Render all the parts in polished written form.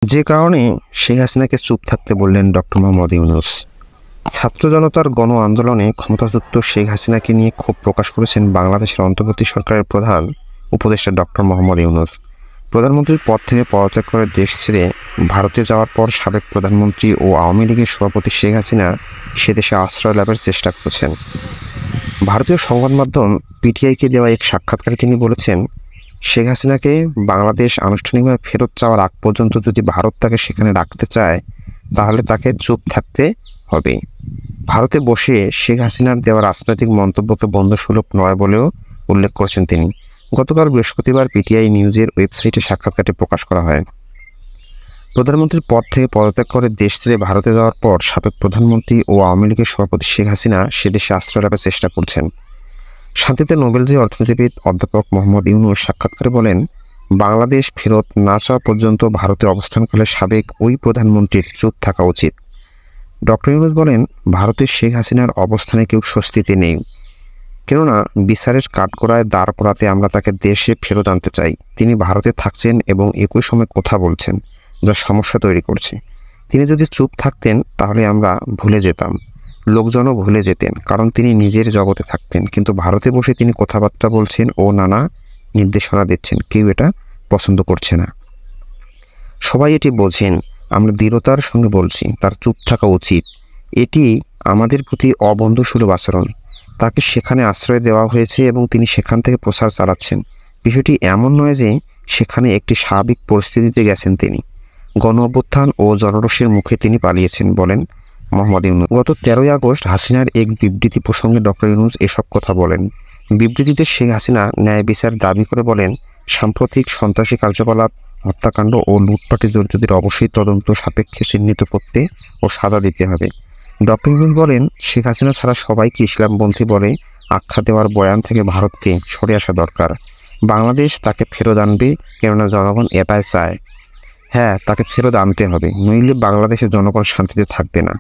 যে কারণে শেখ হাসিনাকে চুপ থাকতে বললেন ডক্টর মোহাম্মদ ইউনূস। ছাত্র জনতার গণ আন্দোলনে ক্ষমতাচ্যুত শেখ হাসিনাকে নিয়ে ক্ষোভ প্রকাশ করেছেন বাংলাদেশের অন্তর্বর্তী সরকারের প্রধান উপদেষ্টা ডক্টর মোহাম্মদ ইউনূস। প্রধানমন্ত্রীর পদ থেকে পদত্যাগ করে দেশ ছেড়ে ভারতে যাওয়ার পর সাবেক প্রধানমন্ত্রী ও আওয়ামী লীগের সভাপতি শেখ হাসিনা সে দেশে আশ্রয় লাভের চেষ্টা করছেন। ভারতীয় সংবাদ মাধ্যম পিটিআইকে দেওয়া এক সাক্ষাৎকারে তিনি বলেছেন, শেখ হাসিনাকে বাংলাদেশ আনুষ্ঠানিকভাবে ফেরত যাওয়ার আগ পর্যন্ত যদি ভারত তাকে সেখানে রাখতে চায় তাহলে তাকে চুপ থাকতে হবে। ভারতে বসে শেখ হাসিনার দেওয়া রাজনৈতিক মন্তব্যকে বন্ধুসুলভ নয় বলেও উল্লেখ করেছেন তিনি। গতকাল বৃহস্পতিবার পিটিআই নিউজের ওয়েবসাইটে সাক্ষাৎকারটি প্রকাশ করা হয়। প্রধানমন্ত্রীর পদ থেকে পদত্যাগ করে দেশ ছেড়ে ভারতে যাওয়ার পর সাবেক প্রধানমন্ত্রী ও আওয়ামী লীগের সভাপতি শেখ হাসিনা সে দেশে আশ্রয় লাভের চেষ্টা করছেন। শান্তিতে নোবেলজয়ী অর্থনীতিবিদ অধ্যাপক মোহাম্মদ ইউনূস সাক্ষাৎকারে বলেন, বাংলাদেশ ফেরত না চাওয়া পর্যন্ত ভারতে অবস্থানকালে সাবেক ওই প্রধানমন্ত্রীর চুপ থাকা উচিত। ডক্টর ইউনূস বলেন, ভারতের শেখ হাসিনার অবস্থানে কেউ স্বস্তিতে নেই, কেননা বিচারের কাঠগড়ায় দাঁড় করাতে আমরা তাকে দেশে ফেরত আনতে চাই। তিনি ভারতে থাকছেন এবং একই সময় কথা বলছেন, যা সমস্যা তৈরি করছে। তিনি যদি চুপ থাকতেন তাহলে আমরা ভুলে যেতাম, লোকজনও ভুলে যেতেন, কারণ তিনি নিজের জগতে থাকতেন। কিন্তু ভারতে বসে তিনি কথাবার্তা বলছেন ও নানা নির্দেশনা দিচ্ছেন, কেউ এটা পছন্দ করছে না। সবাই এটি বোঝেন, আমরা দৃঢ়তার সঙ্গে বলছি তার চুপ থাকা উচিত। এটি আমাদের প্রতি অবন্ধুসুলভ আচরণ। তাকে সেখানে আশ্রয় দেওয়া হয়েছে এবং তিনি সেখান থেকে প্রচার চালাচ্ছেন। বিষয়টি এমন নয় যে সেখানে একটি স্বাভাবিক পরিস্থিতিতে গেছেন তিনি। গণ অভ্যুত্থান ও জনরোষের মুখে তিনি পালিয়েছেন, বলেন মোহাম্মদ ইউনূস। গত 13ই আগস্ট হাসিনার এক বিবৃতি প্রসঙ্গে ডক্টর ইউনূস এসব কথা বলেন। বিবৃতিতে শেখ হাসিনা ন্যায় বিচার দাবি করে বলেন, সাম্প্রতিক সন্ত্রাসী কার্যকলাপ, হত্যাকাণ্ড ও লুটপাটে জড়িতদের অবশ্যই তদন্ত সাপেক্ষে চিহ্নিত করতে ও সাজা দিতে হবে। ডক্টর ইউনূস বলেন, শেখ হাসিনা ছাড়া সবাইকে ইসলামপন্থী বলে আখ্যা দেওয়ার বয়ান থেকে ভারতকে সরে আসা দরকার। বাংলাদেশ তাকে ফেরত আনবে, কেননা জনগণ এটাই চায়। হ্যাঁ, তাকে ফেরত আনতে হবে, নইলে বাংলাদেশের জনগণ শান্তিতে থাকবে না।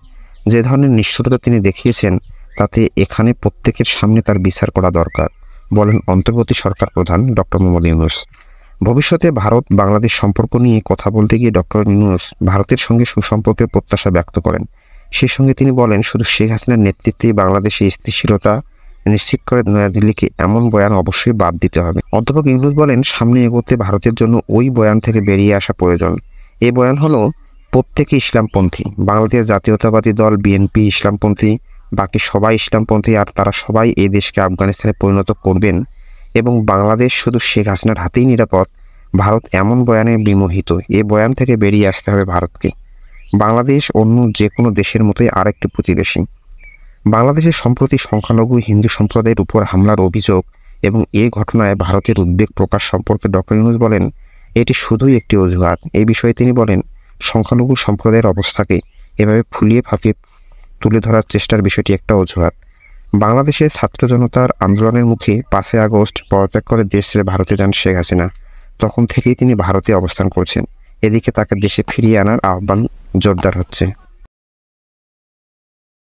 যে ধরনের নিষ্ঠুরতা তিনি দেখিয়েছেন তাতে এখানে প্রত্যেকের সামনে তার বিচার করা দরকার, বলেন অন্তর্বর্তী সরকার প্রধান ডক্টর মোহাম্মদ ইউনূস। ভবিষ্যতে ভারত বাংলাদেশ সম্পর্ক নিয়ে কথা বলতে গিয়ে ডক্টর ইউনূস ভারতের সঙ্গে সুসম্পর্কের প্রত্যাশা ব্যক্ত করেন। সেই সঙ্গে তিনি বলেন, শুধু শেখ হাসিনার নেতৃত্বেই বাংলাদেশে স্থিতিশীলতা নিশ্চিত করে নয়াদিল্লিকে এমন বয়ান অবশ্যই বাদ দিতে হবে। অধ্যাপক ইউনূস বলেন, সামনে এগোতে ভারতের জন্য ওই বয়ান থেকে বেরিয়ে আসা প্রয়োজন। এই বয়ান হলো প্রত্যেকে ইসলামপন্থী। বাংলাদেশ জাতীয়তাবাদী দল বিএনপি ইসলামপন্থী, বাকি সবাই ইসলামপন্থী, আর তারা সবাই এই দেশকে আফগানিস্তানে পরিণত করবেন এবং বাংলাদেশ শুধু শেখ হাসিনার হাতেই নিরাপদ। ভারত এমন বয়ানে বিমোহিত। এই বয়ান থেকে বেরিয়ে আসতে হবে ভারতকে। বাংলাদেশ অন্য যে কোনো দেশের মতোই আরেকটি প্রতিবেশী। বাংলাদেশের সম্প্রতি সংখ্যালঘু হিন্দু সম্প্রদায়ের উপর হামলার অভিযোগ এবং এই ঘটনায় ভারতের উদ্বেগ প্রকাশ সম্পর্কে ডক্টর ইউনূস বলেন, এটি শুধুই একটি অজুহাত। এই বিষয়ে তিনি বলেন, সংখ্যালঘু সম্প্রদায়ের অবস্থাকে এভাবে ফুলিয়ে ফাঁপিয়ে তুলে ধরার চেষ্টার বিষয়টি একটা অজুহাত। বাংলাদেশের ছাত্র জনতার আন্দোলনের মুখে 5ই আগস্ট পদত্যাগ করে দেশ ছেড়ে ভারতে যান শেখ হাসিনা। তখন থেকেই তিনি ভারতে অবস্থান করছেন। এদিকে তাকে দেশে ফিরিয়ে আনার আহ্বান জোরদার হচ্ছে।